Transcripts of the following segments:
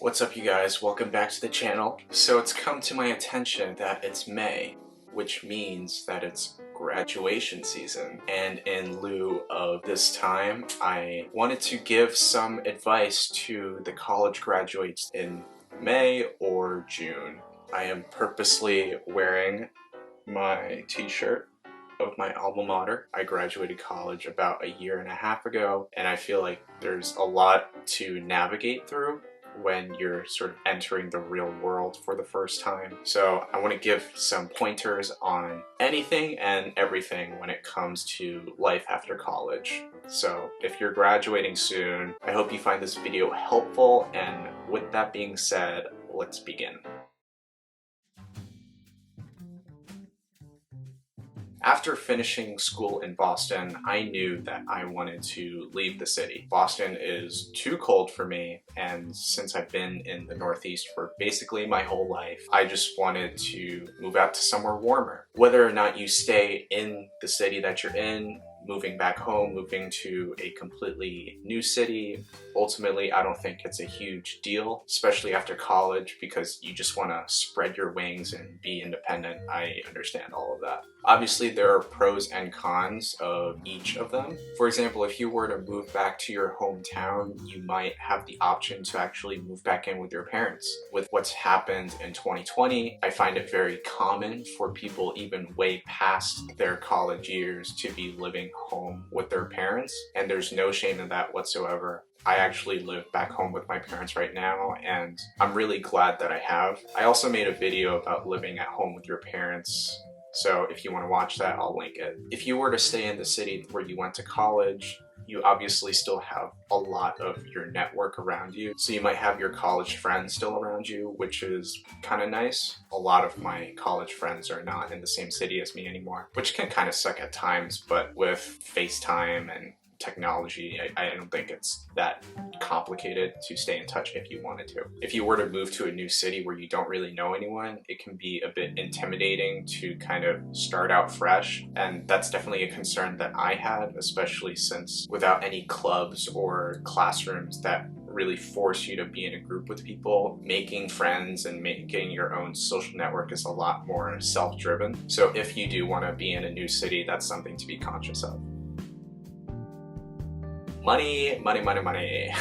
What's up, you guys? Welcome back to the channel. So it's come to my attention that it's May, which means that it's graduation season. And in lieu of this time, I wanted to give some advice to the college graduates in May or June. I am purposely wearing my t-shirt of my alma mater. I graduated college about a year and a half ago, and I feel like there's a lot to navigate through when you're sort of entering the real world for the first time. So I want to give some pointers on anything and everything when it comes to life after college. So if you're graduating soon, I hope you find this video helpful, and with that being said, let's begin. After finishing school in Boston, I knew that I wanted to leave the city. Boston is too cold for me, and since I've been in the Northeast for basically my whole life, I just wanted to move out to somewhere warmer. Whether or not you stay in the city that you're in, moving back home, moving to a completely new city, ultimately I don't think it's a huge deal, especially after college, because you just want to spread your wings and be independent. I understand all of that. Obviously, there are pros and cons of each of them. For example, if you were to move back to your hometown, you might have the option to actually move back in with your parents. With what's happened in 2020, I find it very common for people even way past their college years to be living home with their parents, and there's no shame in that whatsoever. I actually live back home with my parents right now, and I'm really glad that I have. I also made a video about living at home with your parents, so if you want to watch that, I'll link it. If you were to stay in the city where you went to college, you obviously still have a lot of your network around you. So you might have your college friends still around you, which is kind of nice. A lot of my college friends are not in the same city as me anymore, which can kind of suck at times, but with FaceTime and technology, I don't think it's that complicated to stay in touch if you wanted to. If you were to move to a new city where you don't really know anyone, it can be a bit intimidating to kind of start out fresh, and that's definitely a concern that I had, especially since without any clubs or classrooms that really force you to be in a group with people, making friends and making your own social network is a lot more self-driven. So if you do want to be in a new city, that's something to be conscious of. Money, money, money, money.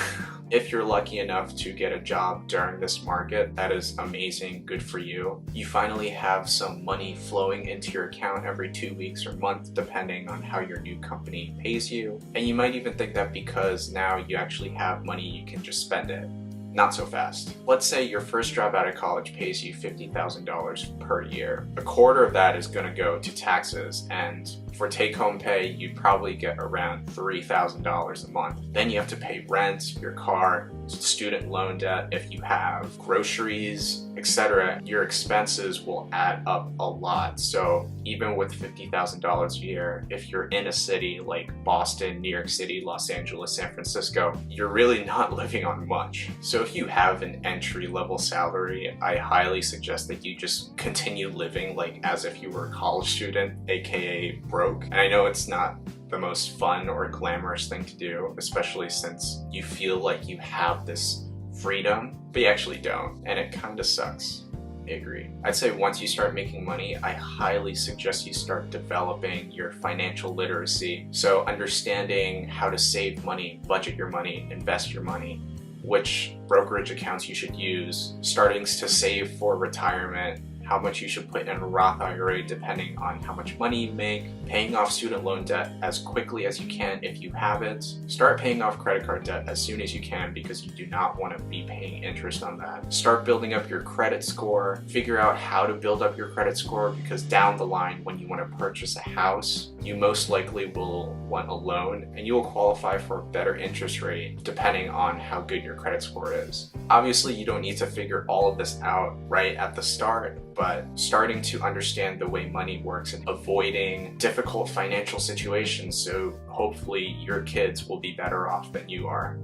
If you're lucky enough to get a job during this market, that is amazing, good for you. You finally have some money flowing into your account every 2 weeks or month, depending on how your new company pays you. And you might even think that because now you actually have money, you can just spend it. Not so fast. Let's say your first job out of college pays you $50,000 per year. A quarter of that is going to go to taxes, and for take-home pay, you'd probably get around $3,000 a month. Then you have to pay rent, your car, student loan debt if you have, groceries, etc. Your expenses will add up a lot. So even with $50,000 a year, if you're in a city like Boston, New York City, Los Angeles, San Francisco, you're really not living on much. So if you have an entry-level salary, I highly suggest that you just continue living like as if you were a college student, aka broke. And I know it's not the most fun or glamorous thing to do, especially since you feel like you have this freedom, but you actually don't, and it kind of sucks. I agree. I'd say once you start making money, I highly suggest you start developing your financial literacy. So understanding how to save money, budget your money, invest your money, which brokerage accounts you should use, starting to save for retirement, how much you should put in a Roth IRA depending on how much money you make, paying off student loan debt as quickly as you can if you have it. Start paying off credit card debt as soon as you can because you do not want to be paying interest on that. Start building up your credit score. Figure out how to build up your credit score, because down the line when you want to purchase a house, you most likely will want a loan and you will qualify for a better interest rate depending on how good your credit score is. Obviously, you don't need to figure all of this out right at the start, but starting to understand the way money works and avoiding difficult financial situations, so hopefully your kids will be better off than you are.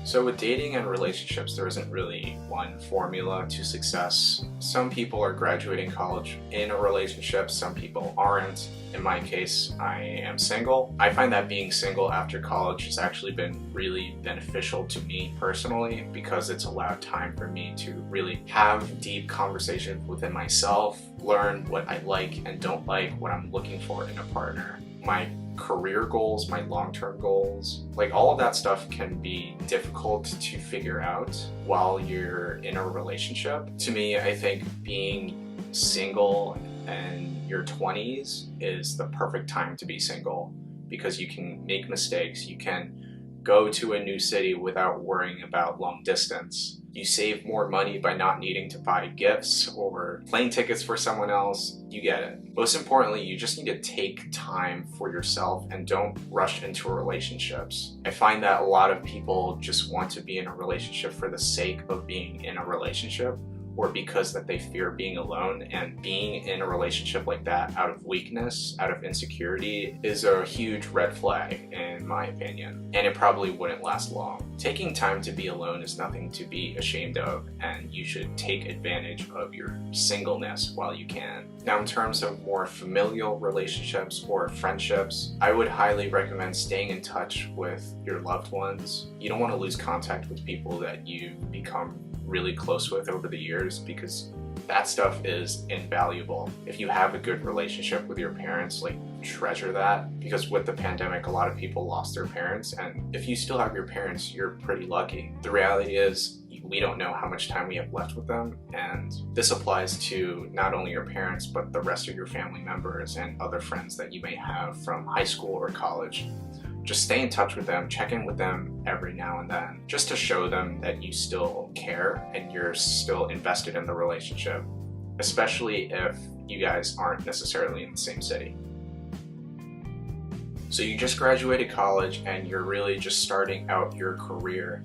So with dating and relationships, there isn't really one formula to success. Some people are graduating college in a relationship, some people aren't. In my case, I am single. I find that being single after college has actually been really beneficial to me personally because it's allowed time for me to really have deep conversations within myself, learn what I like and don't like, what I'm looking for in a partner. My career goals, my long-term goals, like all of that stuff can be difficult to figure out while you're in a relationship. To me, I think being single in your 20s is the perfect time to be single because you can make mistakes, you can go to a new city without worrying about long distance. You save more money by not needing to buy gifts or plane tickets for someone else. You get it. Most importantly, you just need to take time for yourself and don't rush into relationships. I find that a lot of people just want to be in a relationship for the sake of being in a relationship, or because that they fear being alone, and being in a relationship like that out of weakness, out of insecurity, is a huge red flag in my opinion, and it probably wouldn't last long. Taking time to be alone is nothing to be ashamed of, and you should take advantage of your singleness while you can. Now in terms of more familial relationships or friendships, I would highly recommend staying in touch with your loved ones. You don't want to lose contact with people that you've become really close with over the years because that stuff is invaluable. If you have a good relationship with your parents, like treasure that, because with the pandemic a lot of people lost their parents, and if you still have your parents, you're pretty lucky. The reality is we don't know how much time we have left with them, and this applies to not only your parents but the rest of your family members and other friends that you may have from high school or college. Just stay in touch with them, check in with them every now and then, just to show them that you still care and you're still invested in the relationship, especially if you guys aren't necessarily in the same city. So you just graduated college and you're really just starting out your career.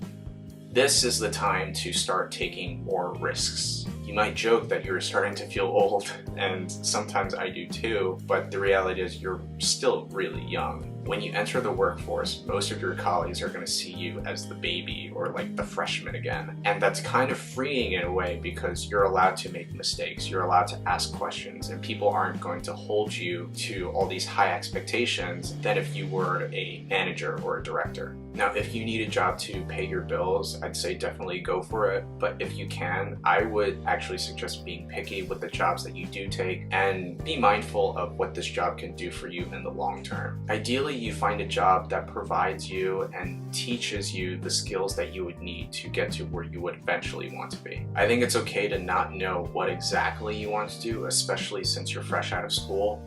This is the time to start taking more risks. You might joke that you're starting to feel old, and sometimes I do too, but the reality is you're still really young. When you enter the workforce, most of your colleagues are going to see you as the baby or like the freshman again. And that's kind of freeing in a way because you're allowed to make mistakes, you're allowed to ask questions, and people aren't going to hold you to all these high expectations than if you were a manager or a director. Now, if you need a job to pay your bills, I'd say definitely go for it. But if you can, I would actually suggest being picky with the jobs that you do take and be mindful of what this job can do for you in the long term. Ideally, you find a job that provides you and teaches you the skills that you would need to get to where you would eventually want to be. I think it's okay to not know what exactly you want to do, especially since you're fresh out of school.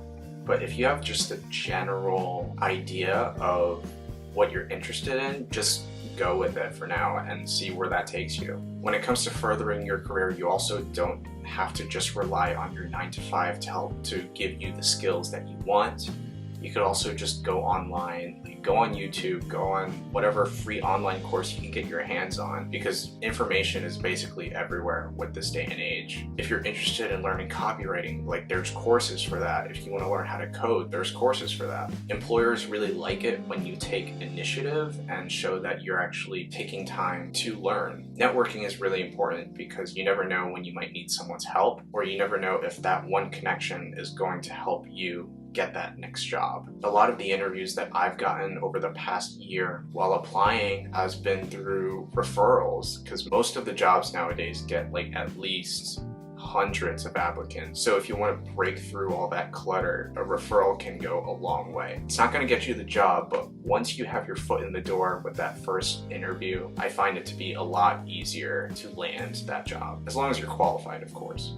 But if you have just a general idea of what you're interested in, just go with it for now and see where that takes you. When it comes to furthering your career, you also don't have to just rely on your 9-to-5 to help to give you the skills that you want. You could also just go online, go on YouTube, go on whatever free online course you can get your hands on, because information is basically everywhere with this day and age. If you're interested in learning copywriting, like there's courses for that. If you want to learn how to code, there's courses for that. Employers really like it when you take initiative and show that you're actually taking time to learn. Networking is really important because you never know when you might need someone's help, or you never know if that one connection is going to help you get that next job. A lot of the interviews that I've gotten over the past year while applying has been through referrals, because most of the jobs nowadays get like at least hundreds of applicants. So if you want to break through all that clutter, a referral can go a long way. It's not going to get you the job, but once you have your foot in the door with that first interview, I find it to be a lot easier to land that job, as long as you're qualified, of course.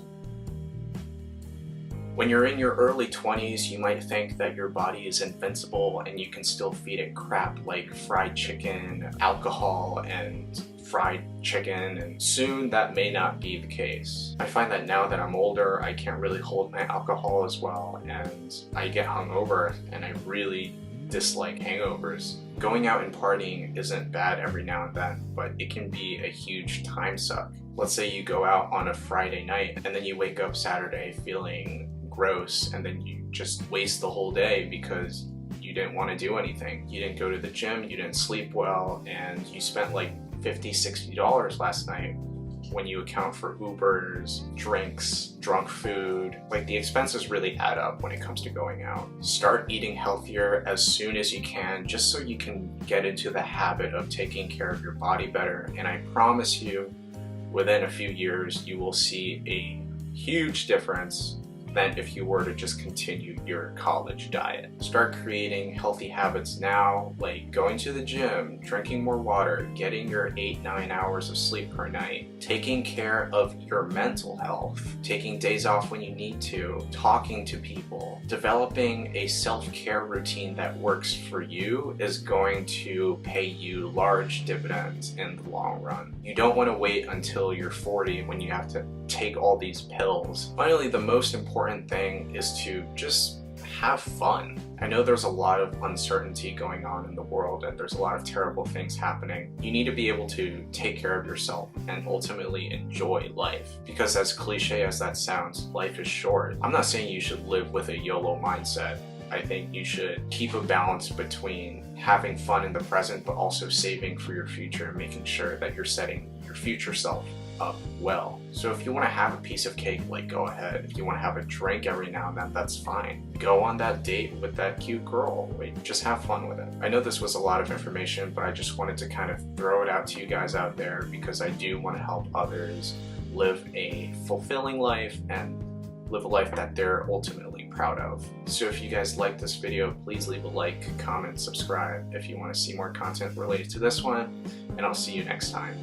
When you're in your early 20s, you might think that your body is invincible and you can still feed it crap like fried chicken, alcohol, and fried chicken, and soon that may not be the case. I find that now that I'm older, I can't really hold my alcohol as well, and I get hungover, and I really dislike hangovers. Going out and partying isn't bad every now and then, but it can be a huge time suck. Let's say you go out on a Friday night and then you wake up Saturday feeling gross, and then you just waste the whole day because you didn't want to do anything. You didn't go to the gym, you didn't sleep well, and you spent like $50–$60 last night when you account for Ubers, drinks, drunk food. Like, the expenses really add up when it comes to going out. Start eating healthier as soon as you can, just so you can get into the habit of taking care of your body better. And I promise you, within a few years, you will see a huge difference than if you were to just continue your college diet. Start creating healthy habits now, like going to the gym, drinking more water, getting your 8–9 hours of sleep per night, taking care of your mental health, taking days off when you need to, talking to people. Developing a self-care routine that works for you is going to pay you large dividends in the long run. You don't want to wait until you're 40 when you have to take all these pills. Finally, the most important thing is to just have fun. I know there's a lot of uncertainty going on in the world and there's a lot of terrible things happening. You need to be able to take care of yourself and ultimately enjoy life. Because as cliche as that sounds, life is short. I'm not saying you should live with a YOLO mindset. I think you should keep a balance between having fun in the present but also saving for your future and making sure that you're setting your future self up well. So if you want to have a piece of cake, like, go ahead. If you want to have a drink every now and then, that's fine. Go on that date with that cute girl. Like, just have fun with it. I know this was a lot of information, but I just wanted to kind of throw it out to you guys out there because I do want to help others live a fulfilling life and live a life that they're ultimately proud of. So if you guys like this video, please leave a like, comment, subscribe if you want to see more content related to this one, and I'll see you next time.